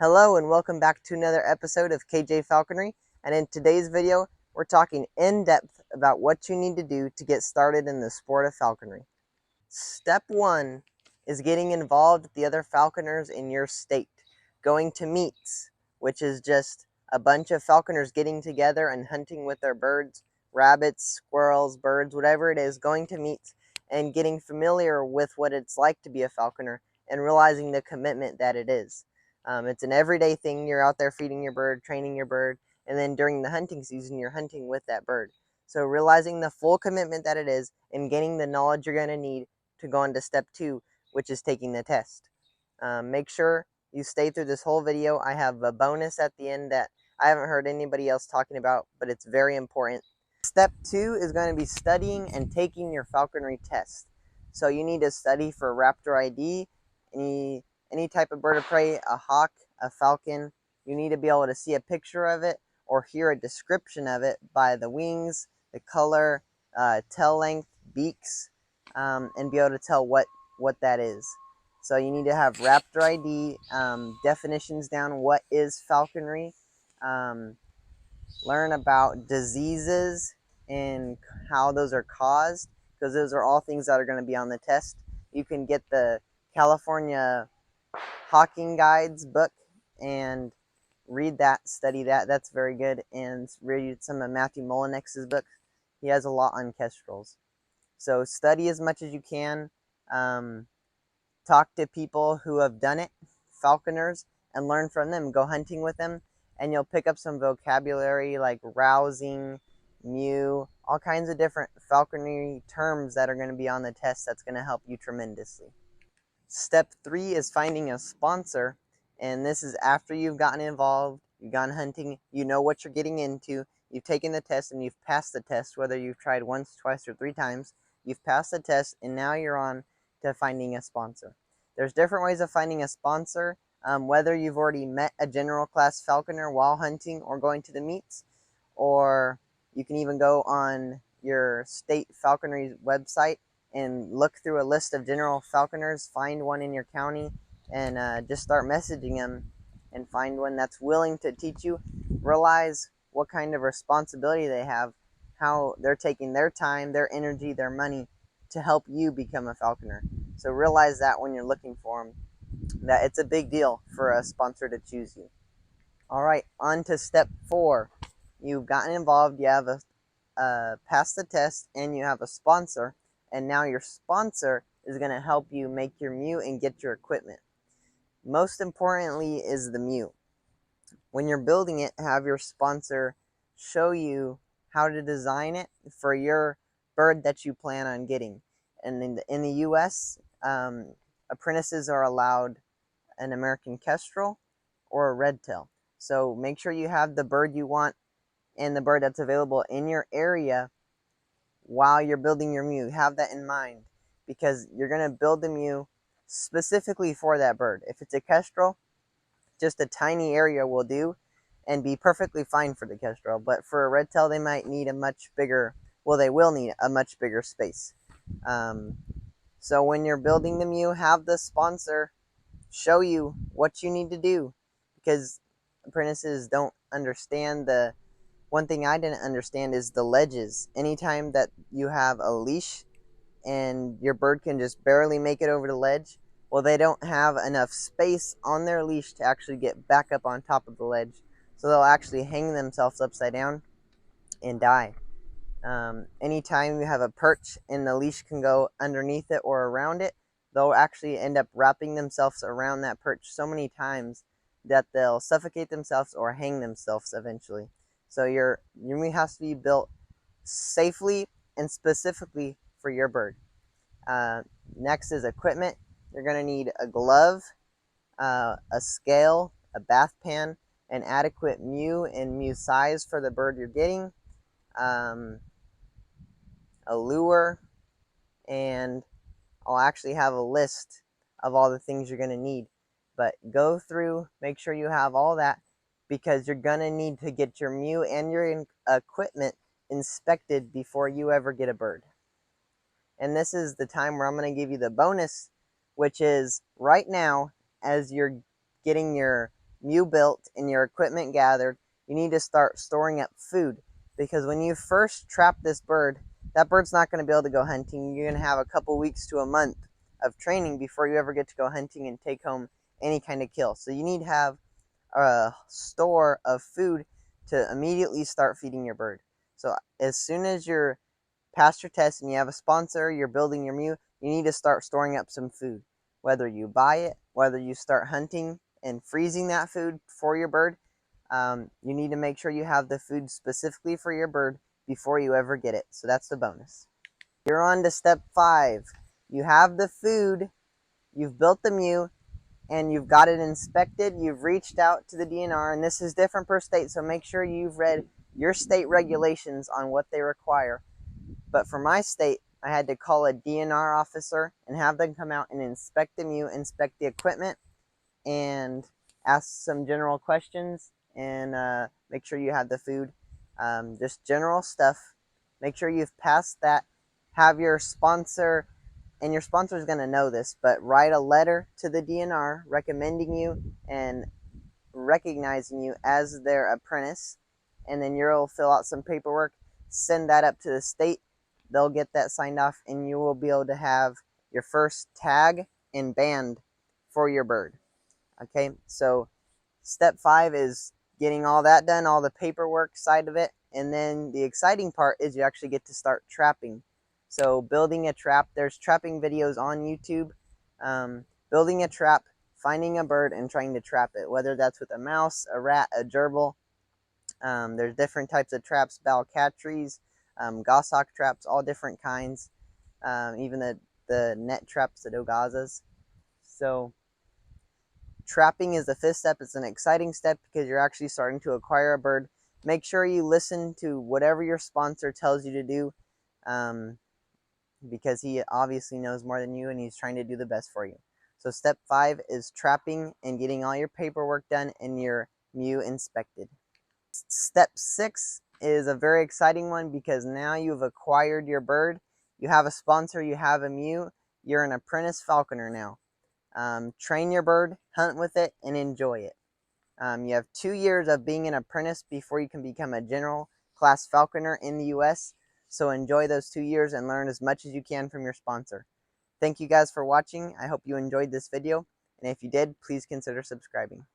Hello and welcome back to another episode of KJ Falconry, and in today's video we're talking in depth about what you need to do to get started in the sport of falconry. Step 1 is getting involved with the other falconers in your state, going to meets, which is just a bunch of falconers getting together and hunting with their birds, rabbits, squirrels, birds, whatever it is, going to meets and getting familiar with what it's like to be a falconer and realizing the commitment that it is. It's an everyday thing. You're out there feeding your bird, training your bird, and then during the hunting season, you're hunting with that bird. So realizing the full commitment that it is and gaining the knowledge you're going to need to go on to step 2, which is taking the test. Make sure you stay through this whole video. I have a bonus at the end that I haven't heard anybody else talking about, but it's very important. Step 2 is going to be studying and taking your falconry test. So you need to study for raptor ID, any type of bird of prey, a hawk, a falcon. You need to be able to see a picture of it or hear a description of it by the wings, the color, tail length, beaks, and be able to tell what that is. So you need to have raptor ID, definitions down, what is falconry, learn about diseases and how those are caused, because those are all things that are going to be on the test. You can get the California Hawking Guides book and read that, study that. That's very good. And read some of Matthew Mullenix's books. He has a lot on kestrels. So study as much as you can. Talk to people who have done it, falconers, and learn from them. Go hunting with them, and you'll pick up some vocabulary like rousing, mew, all kinds of different falconry terms that are going to be on the test. That's going to help you tremendously. Step 3 is finding a sponsor, and this is after you've gotten involved, you've gone hunting, you know what you're getting into, you've taken the test and you've passed the test, whether you've tried once, twice, or 3 times, you've passed the test, and now you're on to finding a sponsor. There's different ways of finding a sponsor, whether you've already met a general class falconer while hunting or going to the meets, or you can even go on your state falconry website and look through a list of general falconers, find one in your county, and just start messaging them and find one that's willing to teach you. Realize what kind of responsibility they have, how they're taking their time, their energy, their money to help you become a falconer. So realize that when you're looking for them, that it's a big deal for a sponsor to choose you. All right, on to step 4. You've gotten involved, you have passed the test, and you have a sponsor, and now your sponsor is going to help you make your mew and get your equipment. Most importantly is the mew. When you're building it, have your sponsor show you how to design it for your bird that you plan on getting. And in the US, apprentices are allowed an American kestrel or a redtail. So make sure you have the bird you want and the bird that's available in your area while you're building your mew. Have that in mind, because you're going to build the mew specifically for that bird. If it's a kestrel, just a tiny area will do and be perfectly fine for the kestrel. But for a redtail, they might need a much bigger, well, they will need a much bigger space. So when you're building the mew, have the sponsor show you what you need to do, because apprentices don't understand the one thing I didn't understand is the ledges. Anytime that you have a leash and your bird can just barely make it over the ledge, well, they don't have enough space on their leash to actually get back up on top of the ledge. So they'll actually hang themselves upside down and die. Anytime you have a perch and the leash can go underneath it or around it, they'll actually end up wrapping themselves around that perch so many times that they'll suffocate themselves or hang themselves eventually. So your mew has to be built safely and specifically for your bird. Next is equipment. You're going to need a glove, a scale, a bath pan, an adequate mew and mew size for the bird you're getting, a lure, and I'll actually have a list of all the things you're going to need. But go through, make sure you have all that, because you're going to need to get your mew and your equipment inspected before you ever get a bird. And this is the time where I'm going to give you the bonus, which is right now, as you're getting your mew built and your equipment gathered, you need to start storing up food, because when you first trap this bird, that bird's not going to be able to go hunting. You're going to have a couple weeks to a month of training before you ever get to go hunting and take home any kind of kill. So you need to have a store of food to immediately start feeding your bird. So as soon as you're past your test and you have a sponsor, you're building your mew, you need to start storing up some food. Whether you buy it, whether you start hunting and freezing that food for your bird, you need to make sure you have the food specifically for your bird before you ever get it. So that's the bonus. You're on to step 5. You have the food, you've built the mew, and you've got it inspected. You've reached out to the DNR, and this is different per state, so make sure you've read your state regulations on what they require. But for my state, I had to call a DNR officer and have them come out and inspect the mew, inspect the equipment, and ask some general questions, and make sure you have the food. Just general stuff. Make sure you've passed that. Have your sponsor, and your sponsor is going to know this, but write a letter to the DNR recommending you and recognizing you as their apprentice, and then you'll fill out some paperwork, send that up to the state. They'll get that signed off, and you will be able to have your first tag and band for your bird. Okay, so step 5 is getting all that done, all the paperwork side of it, and then the exciting part is you actually get to start trapping. So building a trap, there's trapping videos on YouTube. Building a trap, finding a bird, and trying to trap it, whether that's with a mouse, a rat, a gerbil. There's different types of traps, balcatries, goshawk traps, all different kinds, even the net traps, the dogazas. So trapping is the 5th step. It's an exciting step because you're actually starting to acquire a bird. Make sure you listen to whatever your sponsor tells you to do, because he obviously knows more than you and he's trying to do the best for you. So step 5 is trapping and getting all your paperwork done and your mew inspected. Step 6 is a very exciting one because now you've acquired your bird, you have a sponsor, you have a mew, you're an apprentice falconer now. Train your bird, hunt with it, and enjoy it. You have 2 years of being an apprentice before you can become a general class falconer in the US. So enjoy those 2 years and learn as much as you can from your sponsor. Thank you guys for watching. I hope you enjoyed this video. And if you did, please consider subscribing.